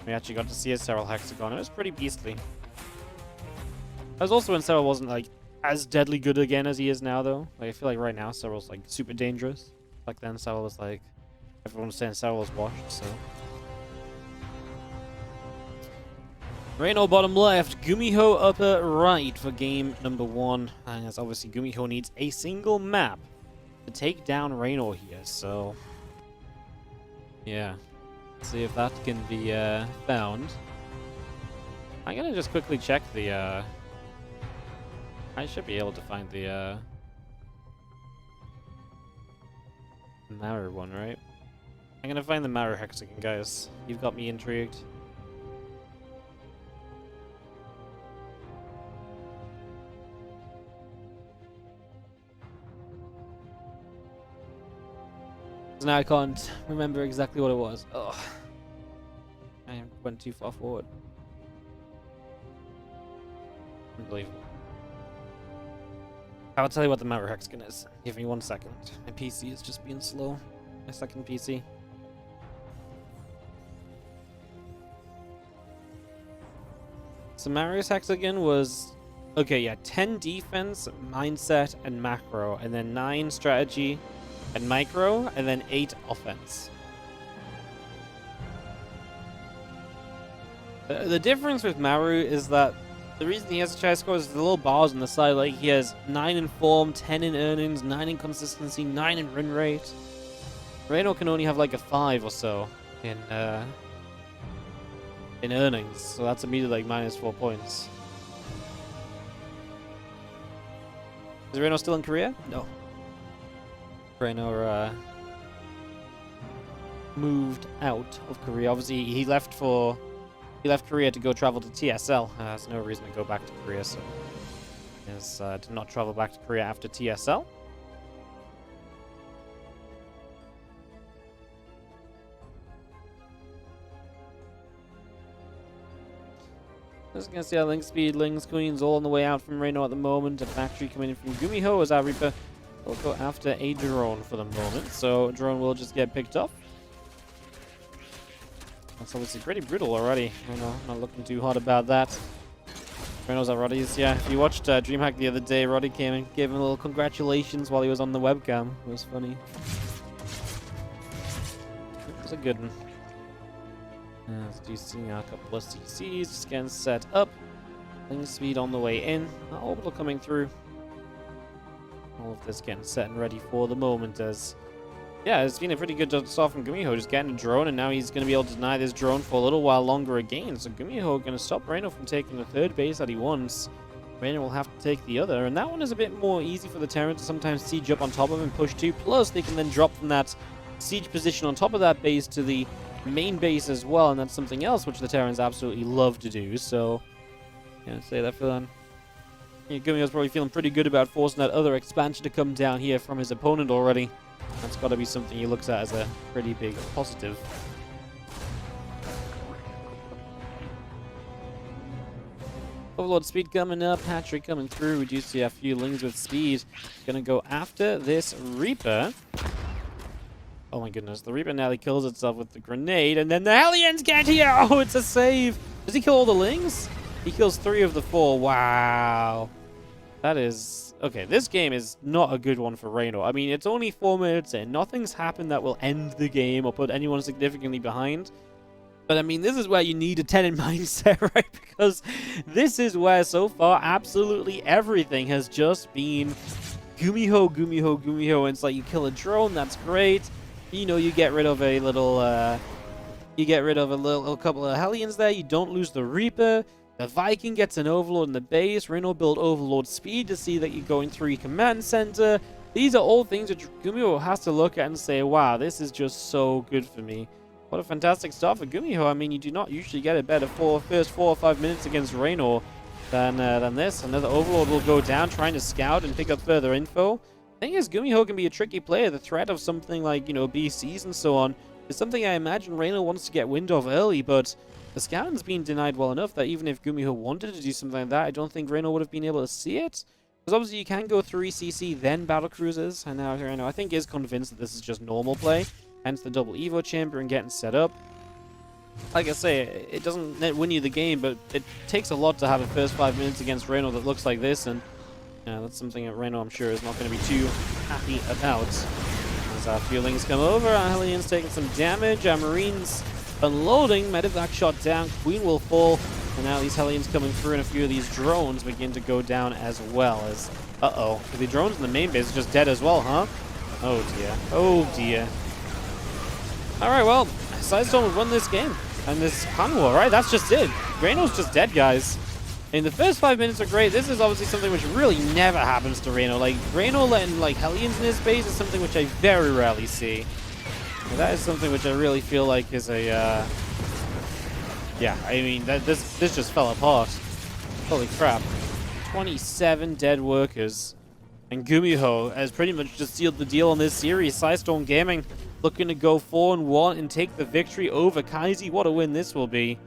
We actually got to see a Serral Hexagon. It was pretty beastly. I was also when Serral wasn't like as deadly good again as he is now, though. Like I feel like right now Serral's like super dangerous. Back then Serral was like everyone was saying Serral was washed. So Reynor bottom left, GuMiho upper right for game number 1. And as obviously GuMiho needs a single map to take down Reynor here. So yeah. See if that can be found. I'm gonna just quickly check the I should be able to find the Maru one, right? I'm gonna find the Maru Hexagon, guys. You've got me intrigued. Now I can't remember exactly what it was. Oh, I went too far forward. Unbelievable. I'll tell you what the Maru Hexagon is. Give me 1 second. My PC is just being slow. My second PC. So Maru's Hexagon was... Okay, yeah, 10 defense, mindset, and macro. And then 9 strategy and micro, and then 8 offense. The difference with Maru is that the reason he has such high scores is the little bars on the side. Like he has 9 in form, 10 in earnings, 9 in consistency, 9 in win rate. Reynor can only have like a 5 or so in earnings, so that's immediately like -4 points. Is Reynor still in Korea? No. Reynor moved out of Korea. Obviously, he left Korea to go travel to TSL. There's no reason to go back to Korea, so he did not travel back to Korea after TSL. Just gonna see how Link Speed, Ling's Queen's all on the way out from Reynor at the moment. A factory coming in from GuMiho as our Reaper. We'll go after a drone for the moment, so drone will just get picked up. That's obviously pretty brutal already. Not looking too hard about that. Reynor's at Roddy's. Yeah, if you watched DreamHack the other day, Roddy came and gave him a little congratulations while he was on the webcam. It was funny. It was a good one. Let's do see a couple of CCs just getting set up. Link Speed on the way in. Orbital coming through. All of this getting set and ready for the moment as... Yeah, it's been a pretty good start from GuMiho, just getting a drone, and now he's going to be able to deny this drone for a little while longer again. So GuMiho going to stop Reynor from taking the third base that he wants. Reynor will have to take the other, and that one is a bit more easy for the Terran to sometimes siege up on top of and push to. Plus, they can then drop from that siege position on top of that base to the main base as well, and that's something else which the Terrans absolutely love to do. So, yeah, say that for them. Yeah, GuMiho's probably feeling pretty good about forcing that other expansion to come down here from his opponent already. That's got to be something he looks at as a pretty big positive. Overlord speed coming up, hatchery coming through. We do see a few Lings with speed. Gonna go after this Reaper. Oh my goodness, the Reaper nearly kills itself with the grenade, and then the Hellions get here! Oh, it's a save! Does he kill all the Lings? He kills 3 of the 4. Wow. That is... Okay, this game is not a good one for Reynor. I mean, it's only 4 minutes in. Nothing's happened that will end the game or put anyone significantly behind. But I mean, this is where you need a 10 in mindset, right? Because this is where, so far, absolutely everything has just been GuMiho, GuMiho, GuMiho. And it's like, you kill a drone, that's great. You know, you get rid of a little... a couple of Hellions there. You don't lose the Reaper. The Viking gets an Overlord in the base. Reynor build Overlord speed to see that you're going through your command center. These are all things that GuMiho has to look at and say, wow, this is just so good for me. What a fantastic start for GuMiho. I mean, you do not usually get a better first 4 or 5 minutes against Reynor than this. Another Overlord will go down, trying to scout and pick up further info. The thing is, GuMiho can be a tricky player. The threat of something like, you know, BCs and so on is something I imagine Reynor wants to get wind of early, but the scouting's been denied well enough that even if GuMiho wanted to do something like that, I don't think Reynor would have been able to see it. Because obviously you can go 3 CC, then battle cruisers, and now Reynor, I think, is convinced that this is just normal play. Hence the double Evo chamber and getting set up. like I say, it doesn't win you the game, but it takes a lot to have a first 5 minutes against Reynor that looks like this, and that's something that Reynor, I'm sure, is not going to be too happy about. As our Fuelings come over, our Hellions taking some damage, our Marines unloading, Medevac shot down, Queen will fall, and now these Hellions coming through, and a few of these drones begin to go down as well as... Uh-oh, the drones in the main base are just dead as well, huh? Oh dear, oh dear. Alright, well, Sidestone will run this game. And this Clan War, right? That's just it. Reynor's just dead, guys. And the first 5 minutes are great. This is obviously something which really never happens to Reynor. Like, Reynor letting, like, Hellions in his base is something which I very rarely see. And that is something which I really feel like is a, yeah, I mean, this just fell apart. Holy crap. 27 dead workers. And GuMiho has pretty much just sealed the deal on this series. Sidestone Gaming looking to go 4-1 and take the victory over Kaizi. What a win this will be.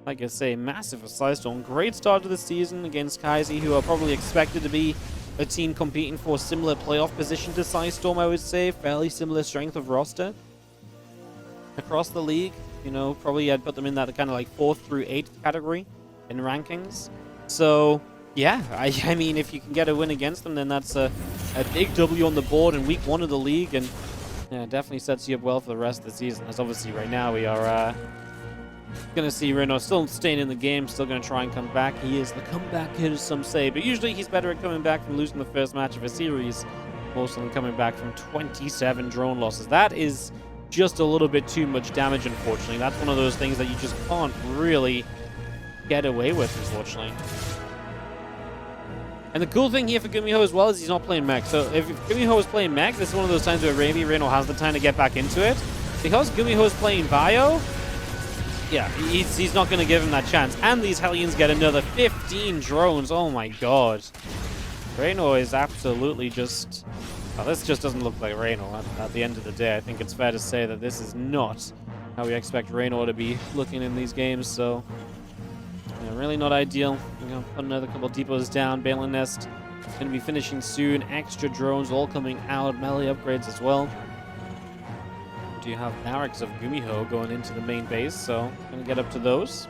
Like I say, massive for Sidestone. Great start to the season against Kaizi, who are probably expected to be a team competing for a similar playoff position to Sidestone, I would say. Fairly similar strength of roster across the league. You know, probably I'd put them in that kind of like 4th through 8th category in rankings. So, yeah, I mean, if you can get a win against them, then that's a big W on the board in week 1 of the league, and yeah, it definitely sets you up well for the rest of the season. As obviously right now we are going to see Reynor still staying in the game, still going to try and come back. He is the comeback kid, as some say, but usually he's better at coming back from losing the first match of a series, mostly coming back from 27 drone losses. That is just a little bit too much damage, unfortunately. That's one of those things that you just can't really get away with, unfortunately. And the cool thing here for GuMiho as well is he's not playing mech. So if GuMiho was playing mech, this is one of those times where maybe Reynor has the time to get back into it. Because GuMiho is playing bio, yeah, he's not going to give him that chance. And these Hellions get another 15 drones. Oh my god. Reynor is absolutely just... Well, this just doesn't look like Reynor at the end of the day. I think it's fair to say that this is not how we expect Reynor to be looking in these games. So... yeah, really not ideal. We're going to put another couple depots down. Balin Nest going to be finishing soon. Extra drones all coming out. Melee upgrades as well. Do you have barracks of GuMiho going into the main base? So, going to get up to those.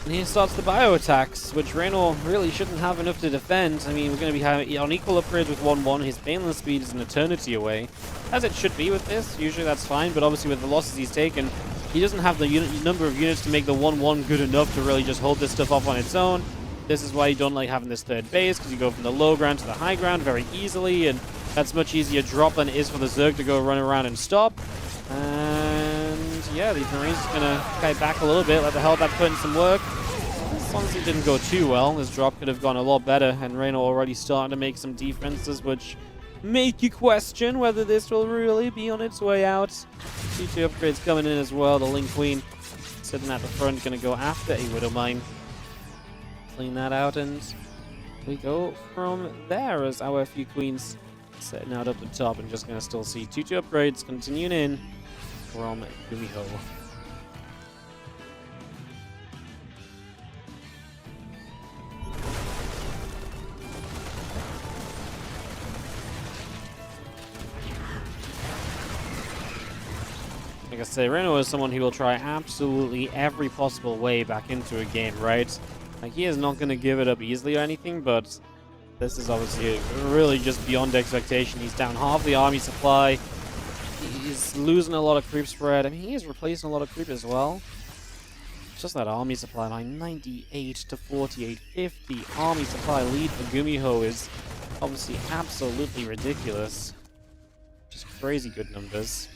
And here starts the bio attacks, which Reynor really shouldn't have enough to defend. I mean, we're going to be having on equal upgrades with 1-1. His Balin speed is an eternity away, as it should be with this. Usually that's fine, but obviously with the losses he's taken, he doesn't have the number of units to make the 1-1 good enough to really just hold this stuff off on its own. This is why you don't like having this third base, because you go from the low ground to the high ground very easily, and that's much easier drop than it is for the Zerg to go run around and stop. And yeah, these Marines are going to kite back a little bit, let the Hellbat put in some work. This honestly didn't go too well. This drop could have gone a lot better, and Reynor already starting to make some defenses, which make you question whether this will really be on its way out. C2 upgrades coming in as well. The Ling Queen sitting at the front, going to go after a Widow Mine. Clean that out, and we go from there as our few queens setting out up the top, and just going to still see 2-2 upgrades continuing in from GuMiho. Like I say, Reynor is someone who will try absolutely every possible way back into a game, right? Like, he is not going to give it up easily or anything, but this is obviously really just beyond expectation. He's down half the army supply. He's losing a lot of creep spread. I mean, he is replacing a lot of creep as well. It's just that army supply line, 98 to 48, 50 army supply lead for GuMiho is obviously absolutely ridiculous. Just crazy good numbers.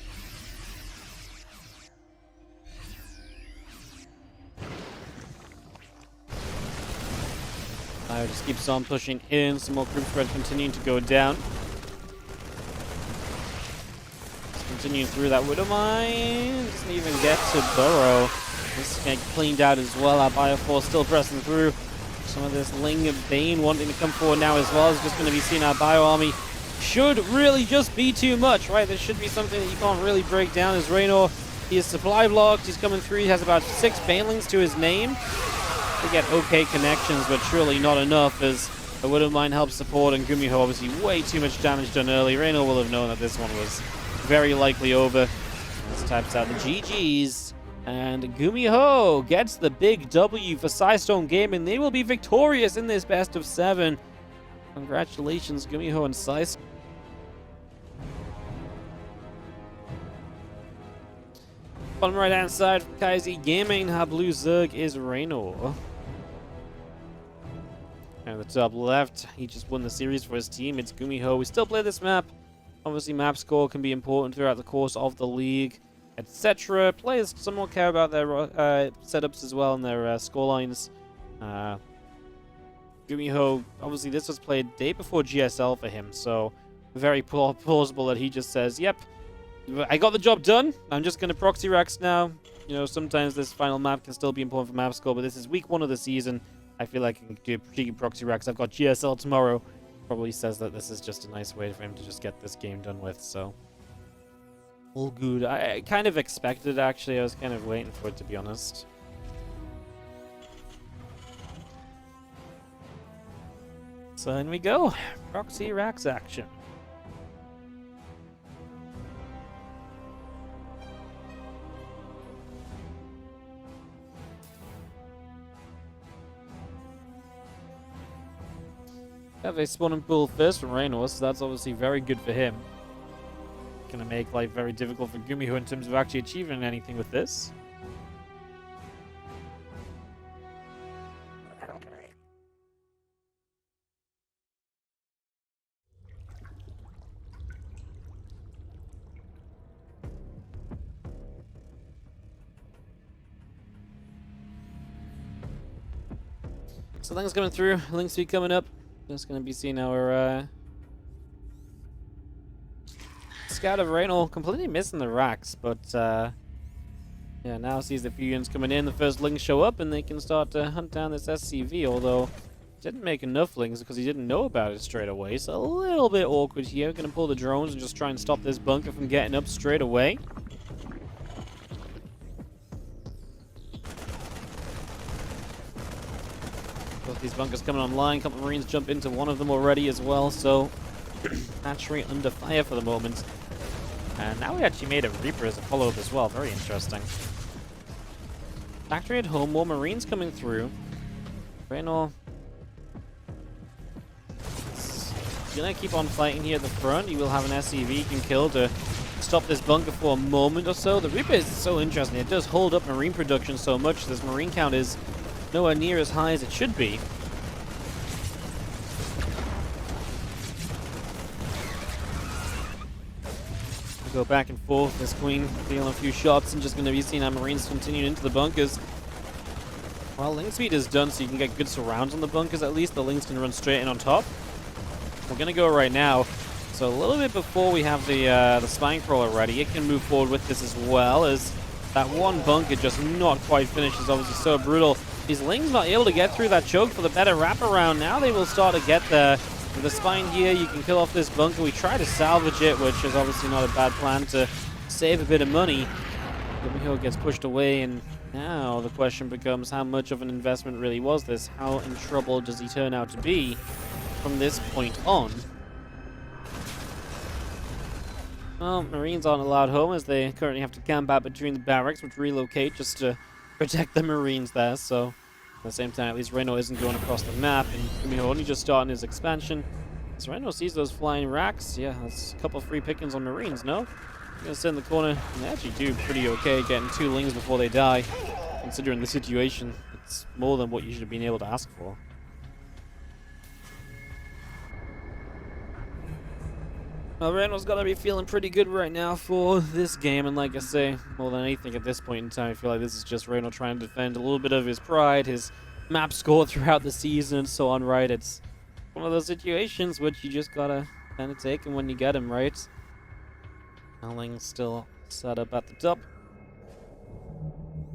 Just keeps on pushing in. Some more creep spread continuing to go down. Just continuing through that Widow Mine. Doesn't even get to burrow. This is getting cleaned out as well. Our Bio Force still pressing through. Some of this Ling and Bane wanting to come forward now as well. Is just going to be seeing our Bio Army. Should really just be too much, right? This should be something that you can't really break down as Reynor. He is supply blocked. He's coming through. He has about 6 Banelings to his name. To get okay connections, but surely not enough as I wouldn't mind help support, and GuMiho obviously way too much damage done early. Reynor will have known that this one was very likely over. This types out the GGs. And GuMiho gets the big W for Sidestone Gaming. They will be victorious in this best of 7. Congratulations, GuMiho and Sidestone. On the right-hand side, Kaizi Gaming, our blue Zerg is Reynor. And the top left, he just won the series for his team. It's GuMiho. We still play this map. Obviously, map score can be important throughout the course of the league, etc. Players somewhat care about their setups as well and their score lines. GuMiho, obviously, this was played day before GSL for him, so very plausible that he just says, yep, I got the job done. I'm just going to proxy racks now. You know, sometimes this final map can still be important for map score, but this is week 1 of the season. I feel like I can do cheeky proxy racks. I've got GSL tomorrow. Probably says that this is just a nice way for him to just get this game done with, so all good. I kind of expected it, actually. I was kind of waiting for it, to be honest. So in we go. Proxy racks action. Have a spawn and pull first from Reynor, so that's obviously very good for him. Gonna make life very difficult for GuMiho in terms of actually achieving anything with this. So things coming through, link speed coming up. Just gonna be seeing our scout of Reynor completely missing the racks, but yeah, now sees the few units coming in. The first links show up, and they can start to hunt down this SCV. Although didn't make enough links because he didn't know about it straight away. So a little bit awkward here. Gonna pull the drones and just try and stop this bunker from getting up straight away. Both these bunkers coming online. A couple of Marines jump into one of them already as well, so naturally under fire for the moment. And now we actually made a Reaper as a follow-up as well. Very interesting. Factory at home. More Marines coming through. Reynor gonna keep on fighting here at the front. He will have an SCV he can kill to stop this bunker for a moment or so. The Reaper is so interesting. It does hold up Marine production so much. This Marine count is nowhere near as high as it should be. Go back and forth. This Queen dealing a few shots and just going to be seeing our Marines continue into the bunkers. Well, link speed is done, so you can get good surrounds on the bunkers at least. The links can run straight in on top. We're going to go right now. So a little bit before we have the spine crawler ready, it can move forward with this as well, as that one bunker just not quite finished is obviously so brutal. These Lings not able to get through that choke for the better wraparound. Now they will start to get there. With the spine here, you can kill off this bunker. We try to salvage it, which is obviously not a bad plan to save a bit of money. GuMiho gets pushed away, and now the question becomes how much of an investment really was this? How in trouble does he turn out to be from this point on? Well, Marines aren't allowed home as they currently have to camp out between the barracks, which relocate just to protect the Marines there, so at the same time, at least Reynor isn't going across the map, and GuMiho only just starting his expansion. So Reynor sees those flying racks. Yeah, that's a couple free pickings on Marines, no? Gonna sit in the corner, and they actually do pretty okay getting 2 Lings before they die. Considering the situation, it's more than what you should have been able to ask for. Well, Reynor's got to be feeling pretty good right now for this game, and like I say, more than anything at this point in time, I feel like this is just Reynor trying to defend a little bit of his pride, his map score throughout the season and so on, right? It's one of those situations which you just gotta kind of take him when you get him, right? Howling's still set up at the top.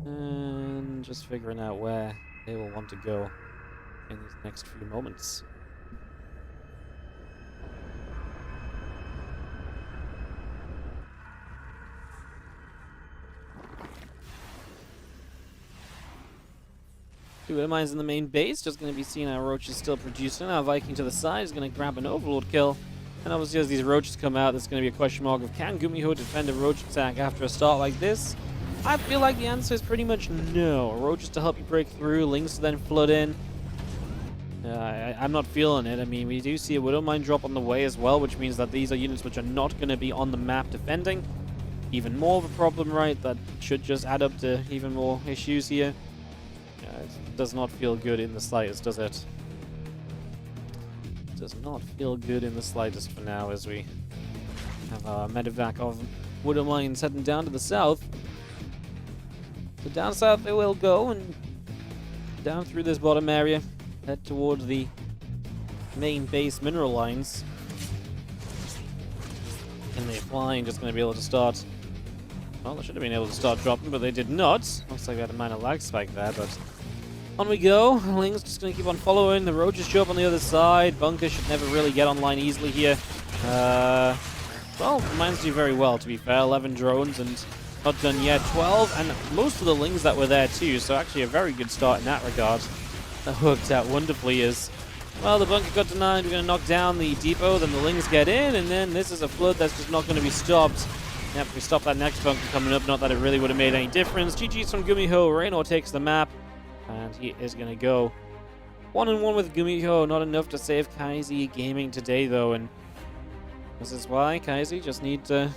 And just figuring out where they will want to go in these next few moments. Two Widow Mines in the main base. Just going to be seeing our Roaches still producing. Our Viking to the side is going to grab an Overlord kill. And obviously as these Roaches come out, there's going to be a question mark of can GuMiho defend a Roach attack after a start like this? I feel like the answer is pretty much no. Roaches to help you break through, Lings to then flood in. I'm not feeling it. I mean, we do see a Widow Mine drop on the way as well, which means that these are units which are not going to be on the map defending. Even more of a problem, right? That should just add up to even more issues here. It does not feel good in the slightest, does it? Does not feel good in the slightest for now as we have our medevac of Widow Mines heading down to the south. So down south they will go and down through this bottom area, head towards the main base mineral lines. And they're flying, just going to be able to start. Well, they should have been able to start dropping, but they did not. Looks like we had a minor lag spike there, but on we go. Ling's just going to keep on following. The Roaches show up on the other side. Bunker should never really get online easily here. Well, the mines do very well, to be fair. 11 drones and not done yet. 12, and most of the Lings that were there too, so actually a very good start in that regard. That worked out wonderfully as, well, the bunker got denied. We're going to knock down the depot, then the Lings get in, and then this is a flood that's just not going to be stopped. Yep, we stop that next bunker coming up. Not that it really would have made any difference. GG's from GuMiho. Reynor takes the map. And he is going to go 1-1 with GuMiho. Not enough to save Kaizi Gaming today, though. And this is why Kaizi just need to